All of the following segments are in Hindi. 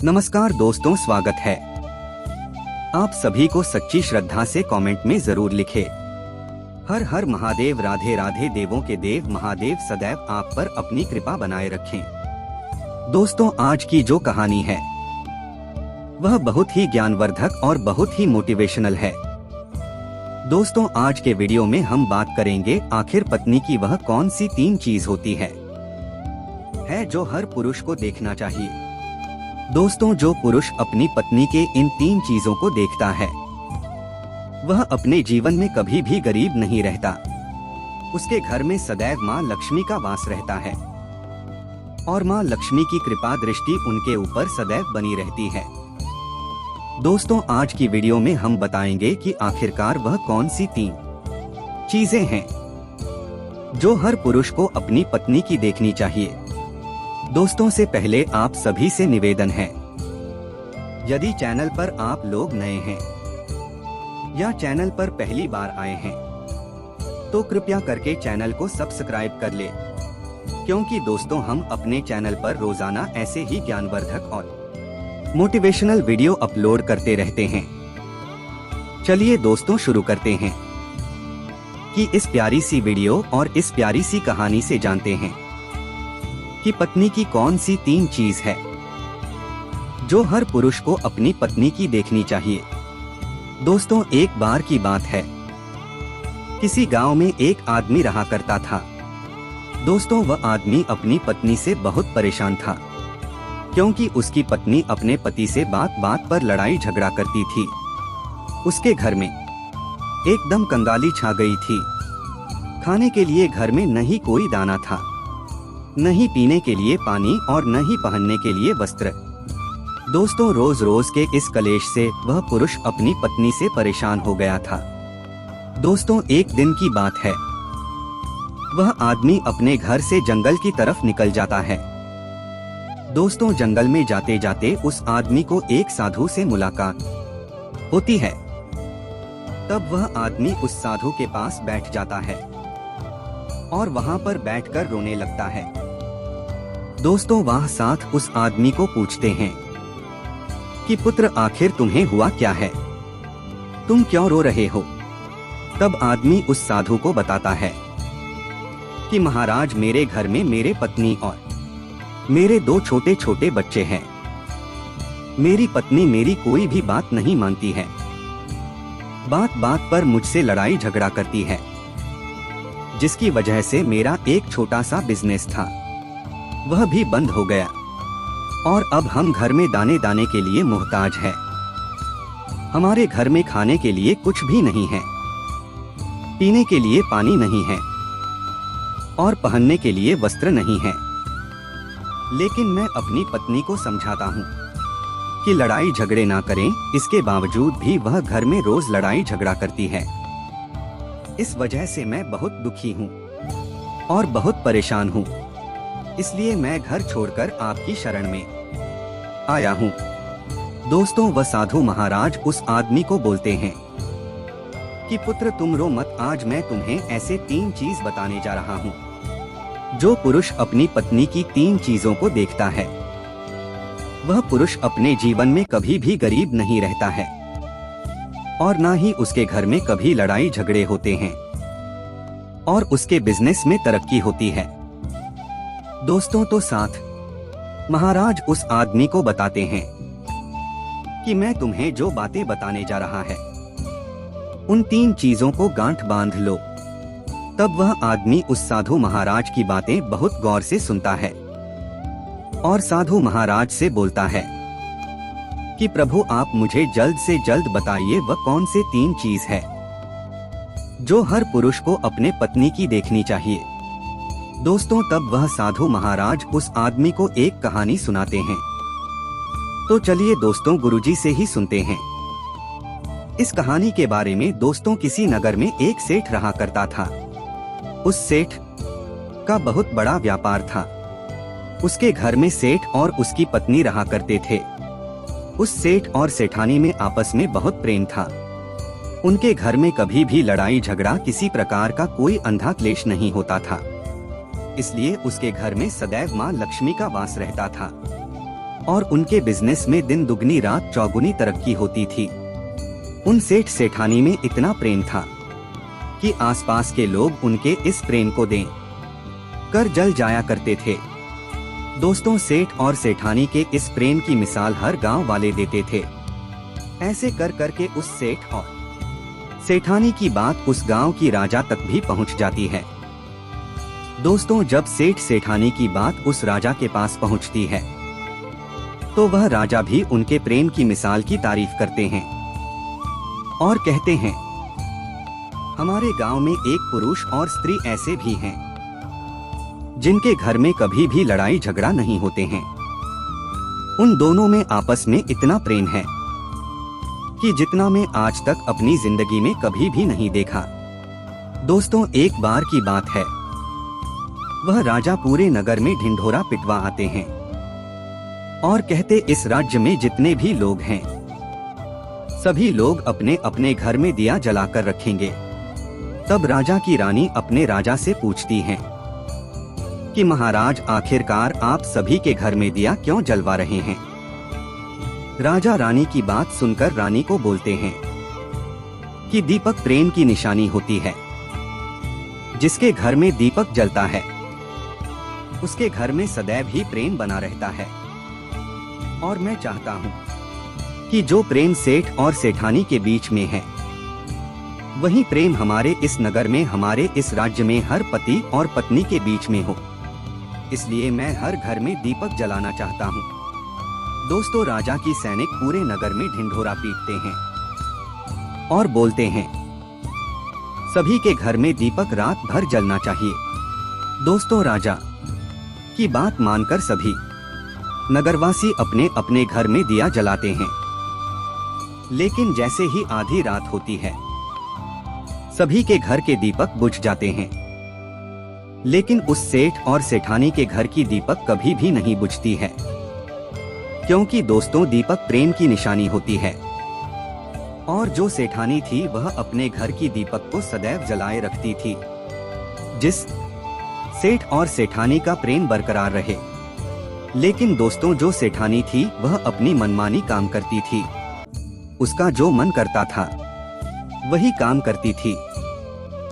नमस्कार दोस्तों, स्वागत है। आप सभी को सच्ची श्रद्धा से कमेंट में जरूर लिखें। हर हर महादेव, राधे राधे। देवों के देव महादेव सदैव आप पर अपनी कृपा बनाए रखें। दोस्तों, आज की जो कहानी है वह बहुत ही ज्ञानवर्धक और बहुत ही मोटिवेशनल है। दोस्तों, आज के वीडियो में हम बात करेंगे आखिर पत्नी की वह कौन सी 3 चीज होती है जो हर पुरुष को देखना चाहिए। दोस्तों, जो पुरुष अपनी पत्नी के इन 3 चीजों को देखता है वह अपने जीवन में कभी भी गरीब नहीं रहता। उसके घर में सदैव माँ लक्ष्मी का वास रहता है और माँ लक्ष्मी की कृपा दृष्टि उनके ऊपर सदैव बनी रहती है। दोस्तों, आज की वीडियो में हम बताएंगे कि आखिरकार वह कौन सी 3 चीजें हैं जो हर पुरुष को अपनी पत्नी की देखनी चाहिए। दोस्तों, से पहले आप सभी से निवेदन है, यदि चैनल पर आप लोग नए हैं या चैनल पर पहली बार आए हैं तो कृपया करके चैनल को सब्सक्राइब कर ले, क्योंकि दोस्तों हम अपने चैनल पर रोजाना ऐसे ही ज्ञानवर्धक और मोटिवेशनल वीडियो अपलोड करते रहते हैं। चलिए दोस्तों, शुरू करते हैं कि इस प्यारी सी वीडियो और इस प्यारी सी कहानी से जानते हैं कि पत्नी की कौन सी 3 चीज है जो हर पुरुष को अपनी पत्नी की देखनी चाहिए। दोस्तों, एक बार की बात है, किसी गांव में एक आदमी रहा करता था। दोस्तों, वह आदमी अपनी पत्नी से बहुत परेशान था, क्योंकि उसकी पत्नी अपने पति से बात बात पर लड़ाई झगड़ा करती थी। उसके घर में एकदम कंगाली छा गई थी। खाने के लिए घर में नहीं कोई दाना था, नहीं पीने के लिए पानी और न ही पहनने के लिए वस्त्र। दोस्तों, रोज रोज के इस कलेश से वह पुरुष अपनी पत्नी से परेशान हो गया था। दोस्तों, एक दिन की बात है, वह आदमी अपने घर से जंगल की तरफ निकल जाता है। दोस्तों, जंगल में जाते जाते उस आदमी को एक साधु से मुलाकात होती है। तब वह आदमी उस साधु के पास बैठ जाता है और वहां पर बैठकर रोने लगता है। दोस्तों, वह साथ उस आदमी को पूछते हैं कि पुत्र, आखिर तुम्हें हुआ क्या है, तुम क्यों रो रहे हो। तब आदमी उस साधु को बताता है कि महाराज, मेरे घर में मेरे पत्नी और मेरे 2 छोटे छोटे बच्चे हैं। मेरी पत्नी मेरी कोई भी बात नहीं मानती है, बात बात पर मुझसे लड़ाई झगड़ा करती है, जिसकी वजह से मेरा एक छोटा सा बिजनेस था वह भी बंद हो गया और अब हम घर में दाने दाने के लिए मोहताज हैं। हमारे घर में खाने के लिए कुछ भी नहीं है, पीने के लिए पानी नहीं है और पहनने के लिए वस्त्र नहीं है। लेकिन मैं अपनी पत्नी को समझाता हूँ कि लड़ाई झगड़े ना करें, इसके बावजूद भी वह घर में रोज लड़ाई झगड़ा करती है। इस वजह से मैं बहुत दुखी हूँ और बहुत परेशान हूँ, इसलिए मैं घर छोड़कर आपकी शरण में आया हूँ। दोस्तों, वह साधु महाराज उस आदमी को बोलते हैं कि पुत्र, तुम रो मत, आज मैं तुम्हें ऐसे 3 चीज बताने जा रहा हूँ जो पुरुष अपनी पत्नी की 3 चीजों को देखता है वह पुरुष अपने जीवन में कभी भी गरीब नहीं रहता है और ना ही उसके घर में कभी लड़ाई झगड़े होते हैं और उसके बिजनेस में तरक्की होती है। दोस्तों, तो साथ महाराज उस आदमी को बताते हैं कि मैं तुम्हें जो बातें बताने जा रहा है उन 3 चीजों को गांठ बांध लो। तब वह आदमी उस साधु महाराज की बातें बहुत गौर से सुनता है और साधु महाराज से बोलता है कि प्रभु, आप मुझे जल्द से जल्द बताइए वह कौन से 3 चीज है जो हर पुरुष को अपने पत्नी की देखनी चाहिए। दोस्तों, तब वह साधु महाराज उस आदमी को एक कहानी सुनाते हैं। तो चलिए दोस्तों, गुरुजी से ही सुनते हैं। इस कहानी के बारे में दोस्तों, किसी नगर में एक सेठ रहा करता था। उस सेठ का बहुत बड़ा व्यापार था। उसके घर में सेठ और उसकी पत्नी रहा करते थे। उस सेठ और सेठानी में आपस में बहुत प्रेम था। उनके घर में कभी भी लड़ाई झगड़ा, किसी प्रकार का कोई अंधा क्लेश नहीं होता था। इसलिए उसके घर में सदैव माँ लक्ष्मी का वास रहता था। और उनके बिजनेस में दिन दुगनी रात चौगुनी तरक्की होती थी। उन सेठ सेठानी में इतना प्रेम था कि आसपास के लोग उनके इस प्रेम को दें कर जल जाया करते थे। दोस्तों, सेठ और सेठानी के इस प्रेम की मिसाल हर गांव वाले देते थे। ऐसे कर करके उस सेठ और सेठानी की बात उस गांव की राजा तक भी पहुंच जाती है। दोस्तों, जब सेठ सेठानी की बात उस राजा के पास पहुंचती है तो वह राजा भी उनके प्रेम की मिसाल की तारीफ करते हैं और कहते हैं, हमारे गांव में एक पुरुष और स्त्री ऐसे भी हैं जिनके घर में कभी भी लड़ाई झगड़ा नहीं होते हैं। उन दोनों में आपस में इतना प्रेम है कि जितना मैं आज तक अपनी जिंदगी में कभी भी नहीं देखा। दोस्तों, एक बार की बात है, वह राजा पूरे नगर में ढिंढोरा पिटवा आते हैं और कहते, इस राज्य में जितने भी लोग हैं सभी लोग अपने अपने घर में दिया जलाकर रखेंगे। तब राजा की रानी अपने राजा से पूछती हैं कि महाराज, आखिरकार आप सभी के घर में दिया क्यों जलवा रहे हैं? राजा रानी की बात सुनकर रानी को बोलते हैं कि दीपक प्रेम की निशानी होती है। जिसके घर में दीपक जलता है उसके घर में सदैव ही प्रेम बना रहता है। और मैं चाहता हूँ कि जो प्रेम सेठ और सेठानी के बीच में है वही प्रेम हमारे इस नगर में, हमारे इस राज्य में हर पति और पत्नी के बीच में हो। इसलिए मैं हर घर में दीपक जलाना चाहता हूँ। दोस्तों, राजा की सैनिक पूरे नगर में ढिंढोरा पीटते हैं और बोलते हैं, सभी के घर में दीपक रात भर जलना चाहिए। दोस्तों, राजा की बात मानकर सभी नगरवासी अपने अपने घर में दिया जलाते हैं। लेकिन जैसे ही आधी रात होती है सभी के घर के दीपक बुझ जाते हैं। लेकिन उस सेठ और सेठानी के घर की दीपक कभी भी नहीं बुझती है, क्योंकि दोस्तों, दीपक प्रेम की निशानी होती है। और जो सेठानी थी वह अपने घर की दीपक को सदैव जलाए रखती थी, जिस सेठ और सेठानी का प्रेम बरकरार रहे। लेकिन दोस्तों, जो सेठानी थी वह अपनी मनमानी काम करती थी। उसका जो मन करता था वही काम करती थी।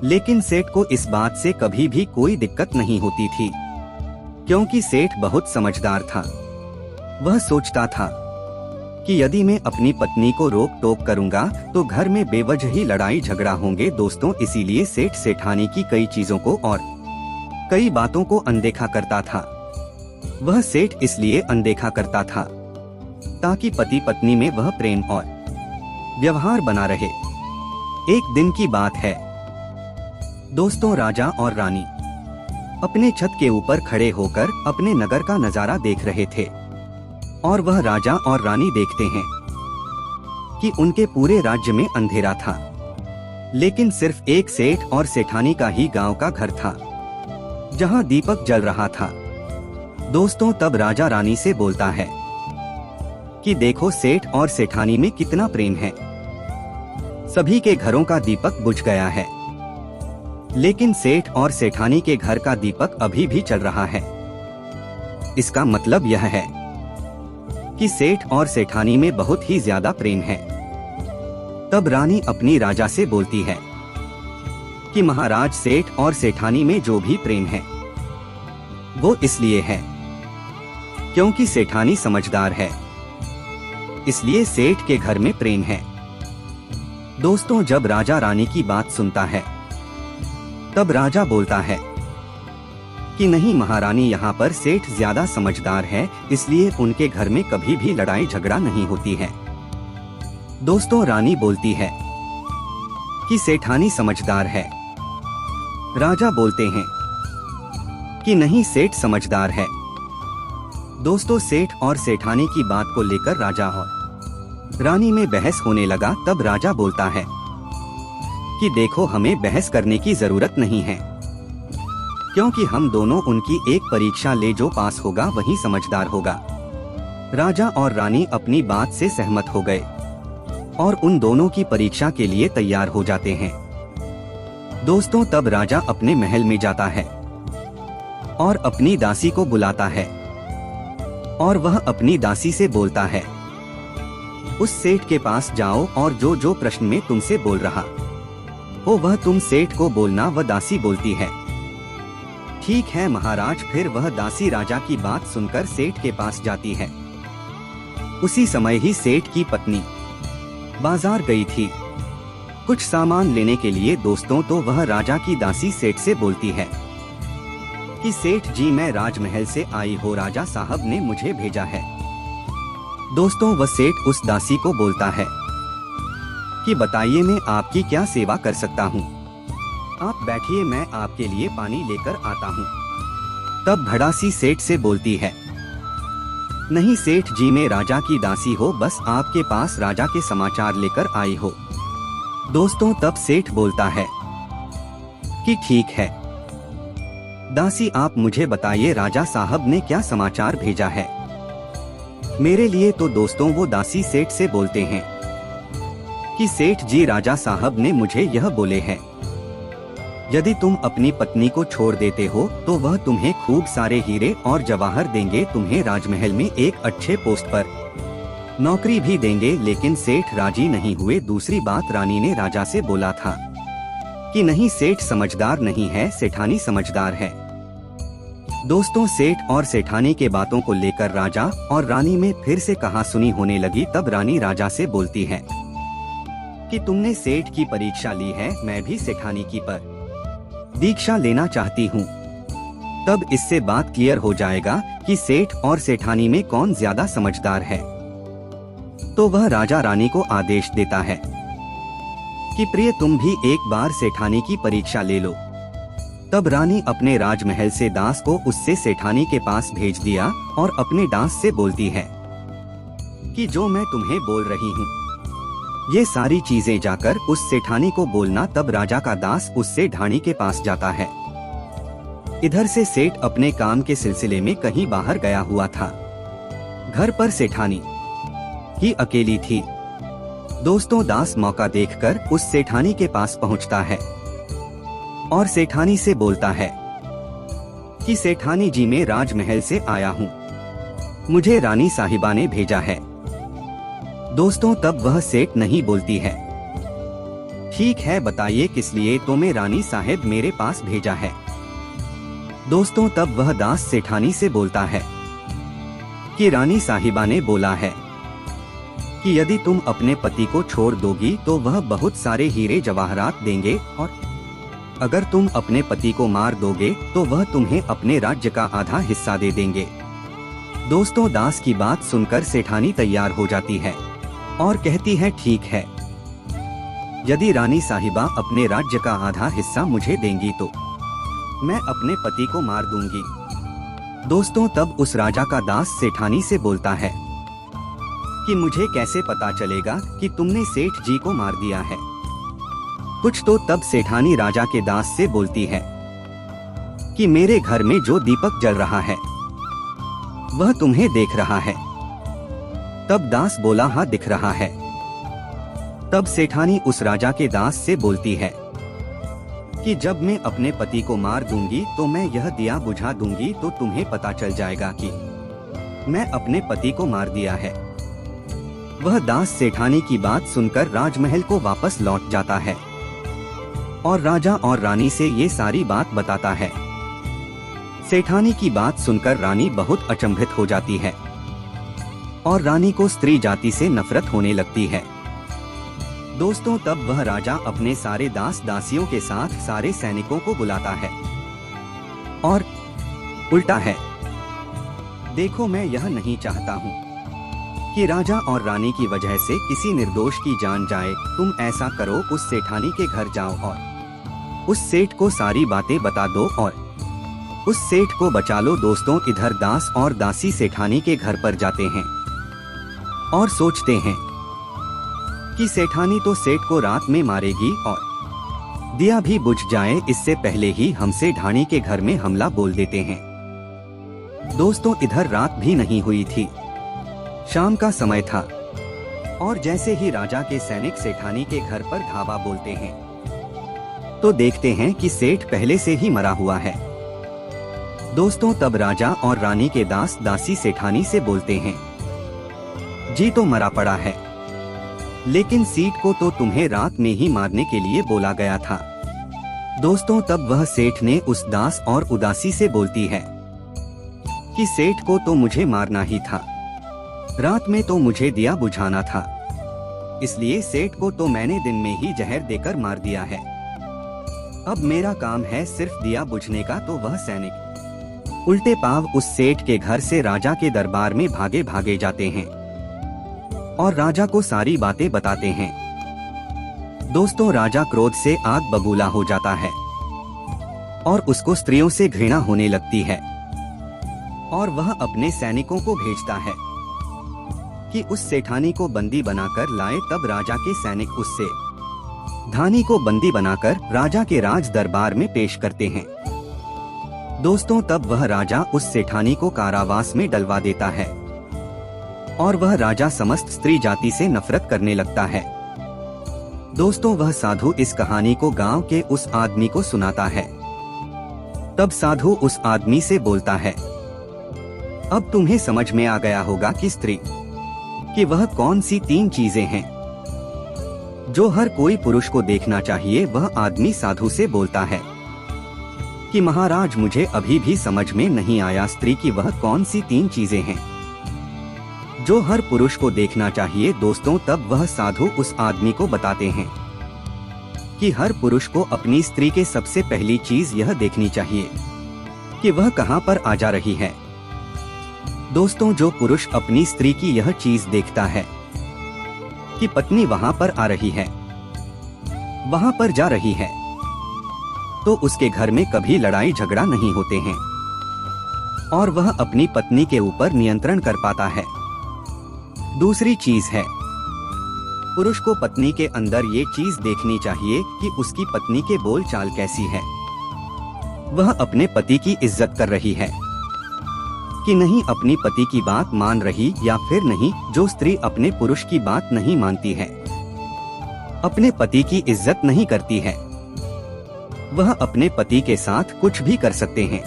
लेकिन सेठ को इस बात से कभी भी कोई दिक्कत नहीं होती थी, क्योंकि सेठ बहुत समझदार था। वह सोचता था कि यदि मैं अपनी पत्नी को रोक टोक करूंगा तो घर में बेवजह ही लड़ाई झगड़ा होंगे। दोस्तों, इसीलिए सेठ सेठानी की कई चीजों को और कई बातों को अनदेखा करता था। वह सेठ इसलिए अनदेखा करता था ताकि पति पत्नी में वह प्रेम और व्यवहार बना रहे। एक दिन की बात है दोस्तों, राजा और रानी अपने छत के ऊपर खड़े होकर अपने नगर का नजारा देख रहे थे और वह राजा और रानी देखते हैं कि उनके पूरे राज्य में अंधेरा था, लेकिन सिर्फ एक सेठ और सेठानी का ही गांव का घर था जहां दीपक जल रहा था। दोस्तों, तब राजा रानी से बोलता है कि देखो, सेठ और सेठानी में कितना प्रेम है। सभी के घरों का दीपक बुझ गया है, लेकिन सेठ और सेठानी के घर का दीपक अभी भी चल रहा है। इसका मतलब यह है कि सेठ और सेठानी में बहुत ही ज्यादा प्रेम है। तब रानी अपनी राजा से बोलती है कि महाराज, सेठ और सेठानी में जो भी प्रेम है वो इसलिए है क्योंकि सेठानी समझदार है, इसलिए सेठ के घर में प्रेम है। दोस्तों, जब राजा रानी की बात सुनता है तब राजा बोलता है कि नहीं महारानी, यहाँ पर सेठ ज्यादा समझदार है, इसलिए उनके घर में कभी भी लड़ाई झगड़ा नहीं होती है। दोस्तों, रानी बोलती है कि सेठानी समझदार है। राजा बोलते हैं कि नहीं, सेठ समझदार है। दोस्तों, सेठ और सेठानी की बात को लेकर राजा और रानी में बहस होने लगा। तब राजा बोलता है कि देखो, हमें बहस करने की जरूरत नहीं है, क्योंकि हम दोनों उनकी एक परीक्षा ले, जो पास होगा वही समझदार होगा। राजा और रानी अपनी बात से सहमत हो गए और उन दोनों की परीक्षा के लिए तैयार हो जाते हैं। दोस्तों, तब राजा अपने महल में जाता है और अपनी दासी को बुलाता है और वह अपनी दासी से बोलता है, उस सेठ के पास जाओ और जो जो प्रश्न में तुमसे बोल रहा हो वह तुम सेठ को बोलना। वह दासी बोलती है, ठीक है महाराज। फिर वह दासी राजा की बात सुनकर सेठ के पास जाती है। उसी समय ही सेठ की पत्नी बाजार गई थी कुछ सामान लेने के लिए। दोस्तों तो वह राजा की दासी सेठ से बोलती है कि सेठ जी मैं राजमहल से आई हो, राजा साहब ने मुझे भेजा है। दोस्तों वह सेठ उस दासी को बोलता है कि बताइए मैं आपकी क्या सेवा कर सकता हूँ। आप बैठिए मैं आपके लिए पानी लेकर आता हूँ। तब भड़ासी सेठ से बोलती है, नहीं सेठ जी मैं राजा की दासी हो, बस आपके पास राजा के समाचार लेकर आई हो। दोस्तों तब सेठ बोलता है कि ठीक है दासी आप मुझे बताइए राजा साहब ने क्या समाचार भेजा है मेरे लिए। तो दोस्तों वो दासी सेठ से बोलते हैं कि सेठ जी राजा साहब ने मुझे यह बोले हैं, यदि तुम अपनी पत्नी को छोड़ देते हो तो वह तुम्हें खूब सारे हीरे और जवाहर देंगे, तुम्हें राजमहल में एक अच्छे पोस्ट पर नौकरी भी देंगे। लेकिन सेठ राजी नहीं हुए। दूसरी बात रानी ने राजा से बोला था कि नहीं सेठ समझदार नहीं है, सेठानी समझदार है। दोस्तों सेठ और सेठानी के बातों को लेकर राजा और रानी में फिर से कहासुनी होने लगी। तब रानी राजा से बोलती है कि तुमने सेठ की परीक्षा ली है, मैं भी सेठानी की पर दीक्षा लेना चाहती हूँ। तब इससे बात क्लियर हो जाएगा कि सेठ और सेठानी में कौन ज्यादा समझदार है। तो वह राजा रानी को आदेश देता है कि प्रिय तुम भी एक बार सेठानी की परीक्षा ले लो। तब रानी अपने राजमहल से दास को उससे सेठानी के पास भेज दिया और अपने दास से बोलती है कि जो मैं तुम्हें बोल रही हूँ ये सारी चीजें जाकर उस सेठानी को बोलना। तब राजा का दास उससे ढाणी के पास जाता है। इधर से सेठ अपने काम के सिलसिले में कहीं बाहर गया हुआ था। घर पर सेठानी ही अकेली थी। दोस्तों दास मौका देखकर उस सेठानी के पास पहुंचता है और सेठानी से बोलता है कि सेठानी जी मैं राजमहल से आया हूँ, मुझे रानी साहिबा ने भेजा है। दोस्तों तब वह सेठ नहीं बोलती है, ठीक है बताइए किस लिए तुम्हें रानी साहिब मेरे पास भेजा है। दोस्तों तब वह दास सेठानी से बोलता है कि रानी साहिबा ने बोला है कि यदि तुम अपने पति को छोड़ दोगी तो वह बहुत सारे हीरे जवाहरात देंगे, और अगर तुम अपने पति को मार दोगे तो वह तुम्हें अपने राज्य का आधा हिस्सा दे देंगे। दोस्तों दास की बात सुनकर सेठानी तैयार हो जाती है और कहती है ठीक है, यदि रानी साहिबा अपने राज्य का आधा हिस्सा मुझे देंगी तो मैं अपने पति को मार दूंगी। दोस्तों तब उस राजा का दास सेठानी से बोलता है कि मुझे कैसे पता चलेगा कि तुमने सेठ जी को मार दिया है कुछ तो। तब सेठानी राजा के दास से बोलती है कि मेरे घर में जो दीपक जल रहा है वह तुम्हें देख रहा है। तब दास बोला हाँ दिख रहा है। तब सेठानी उस राजा के दास से बोलती है कि जब मैं अपने पति को मार दूंगी तो मैं यह दिया बुझा दूंगी तो तुम्हें पता चल जाएगा कि मैं अपने पति को मार दिया है। वह दास सेठानी की बात सुनकर राजमहल को वापस लौट जाता है और राजा और रानी से ये सारी बात बताता है। सेठानी की बात सुनकर रानी बहुत अचंभित हो जाती है और रानी को स्त्री जाति से नफरत होने लगती है। दोस्तों तब वह राजा अपने सारे दास दासियों के साथ सारे सैनिकों को बुलाता है और उल्टा है, देखो मैं यह नहीं चाहता हूँ कि राजा और रानी की वजह से किसी निर्दोष की जान जाए। तुम ऐसा करो, उस सेठानी के घर जाओ और उस सेठ को सारी बातें बता दो और उस सेठ को बचा लो। दोस्तों इधर दास और दासी सेठानी के घर पर जाते हैं और सोचते हैं कि सेठानी तो सेठ को रात में मारेगी और दिया भी बुझ जाए, इससे पहले ही हमसे ढाणी के घर में हमला बोल देते हैं। दोस्तों इधर रात भी नहीं हुई थी, शाम का समय था और जैसे ही राजा के सैनिक सेठानी के घर पर धावा बोलते हैं तो देखते हैं कि सेठ पहले से ही मरा हुआ है। दोस्तों तब राजा और रानी के दास दासी सेठानी से बोलते हैं, जी तो मरा पड़ा है, लेकिन सीट को तो तुम्हें रात में ही मारने के लिए बोला गया था। दोस्तों तब वह सेठ ने उस दास और उदासी से बोलती है कि सेठ को तो मुझे मारना ही था, रात में तो मुझे दिया बुझाना था, इसलिए सेठ को तो मैंने दिन में ही जहर देकर मार दिया है। अब मेरा काम है सिर्फ दिया बुझने का। तो वह सैनिक उल्टे पांव उस सेठ के घर से राजा के दरबार में भागे भागे जाते हैं और राजा को सारी बातें बताते हैं। दोस्तों राजा क्रोध से आग बबूला हो जाता है और उसको स्त्रियों से घृणा होने लगती है और वह अपने सैनिकों को भेजता है कि उस सेठानी को बंदी बनाकर लाए। तब राजा के सैनिक उससे धानी को बंदी बनाकर राजा के राज दरबार में पेश करते हैं। दोस्तों तब वह राजा उस सेठानी को कारावास में डलवा देता है और वह राजा समस्त स्त्री जाति से नफरत करने लगता है। दोस्तों वह साधु इस कहानी को गांव के उस आदमी को सुनाता है। तब साधु उस आदमी से बोलता है, अब तुम्हें समझ में आ गया होगा कि स्त्री कि वह कौन सी 3 चीजें हैं जो हर कोई पुरुष को देखना चाहिए। वह आदमी साधु से बोलता है कि महाराज मुझे अभी भी समझ में नहीं आया स्त्री की वह कौन सी 3 चीजें हैं जो हर पुरुष को देखना चाहिए। दोस्तों तब वह साधु उस आदमी को बताते हैं कि हर पुरुष को अपनी स्त्री के सबसे पहली चीज यह देखनी चाहिए कि वह कहां पर आ जा रही है। दोस्तों जो पुरुष अपनी स्त्री की यह चीज देखता है कि पत्नी वहां पर आ रही है, वहां पर जा रही है, तो उसके घर में कभी लड़ाई झगड़ा नहीं होते हैं और वह अपनी पत्नी के ऊपर नियंत्रण कर पाता है। दूसरी चीज है, पुरुष को पत्नी के अंदर ये चीज देखनी चाहिए कि उसकी पत्नी के बोल चाल कैसी है, वह अपने पति की इज्जत कर रही है कि नहीं, अपनी पति की बात मान रही या फिर नहीं। जो स्त्री अपने पुरुष की बात नहीं मानती है, अपने पति की इज्जत नहीं करती है, वह अपने पति के साथ कुछ भी कर सकते हैं,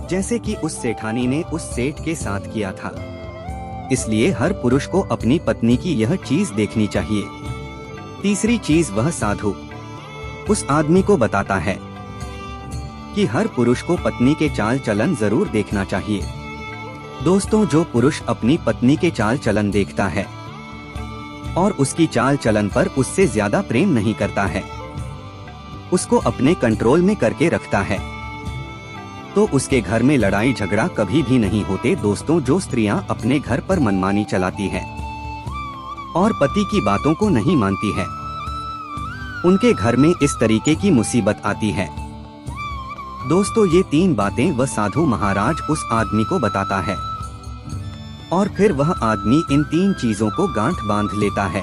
जैसे कि उस सेठानी ने उस सेठ के साथ किया था। इसलिए हर पुरुष को अपनी पत्नी की यह चीज देखनी चाहिए। तीसरी चीज वह साधु उस आदमी को बताता है कि हर पुरुष को पत्नी के चाल चलन जरूर देखना चाहिए। दोस्तों जो पुरुष अपनी पत्नी के चाल चलन देखता है और उसकी चाल चलन पर उससे ज्यादा प्रेम नहीं करता है, उसको अपने कंट्रोल में करके रखता है, तो उसके घर में लड़ाई झगड़ा कभी भी नहीं होते। दोस्तों जो स्त्रियां अपने घर पर मनमानी चलाती है और पति की बातों को नहीं मानती है, उनके घर में इस तरीके की मुसीबत आती है। दोस्तों ये 3 बातें वह साधु महाराज उस आदमी को बताता है और फिर वह आदमी इन 3 चीजों को गांठ बांध लेता है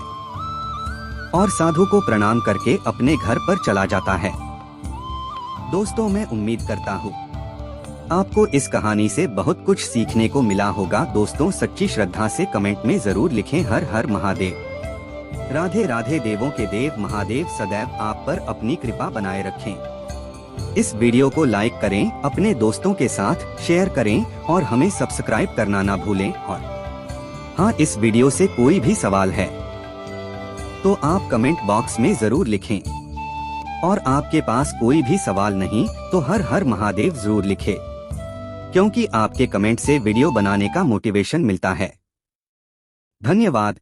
और साधु को प्रणाम करके अपने घर पर चला जाता है। दोस्तों मैं उम्मीद करता हूँ आपको इस कहानी से बहुत कुछ सीखने को मिला होगा। दोस्तों सच्ची श्रद्धा से कमेंट में जरूर लिखें हर हर महादेव। राधे राधे। देवों के देव महादेव सदैव आप पर अपनी कृपा बनाए रखें। इस वीडियो को लाइक करें, अपने दोस्तों के साथ शेयर करें और हमें सब्सक्राइब करना ना भूलें। और हाँ, इस वीडियो से कोई भी सवाल है तो आप कमेंट बॉक्स में जरूर लिखें और आपके पास कोई भी सवाल नहीं तो हर हर महादेव जरूर लिखें, क्योंकि आपके कमेंट से वीडियो बनाने का मोटिवेशन मिलता है। धन्यवाद।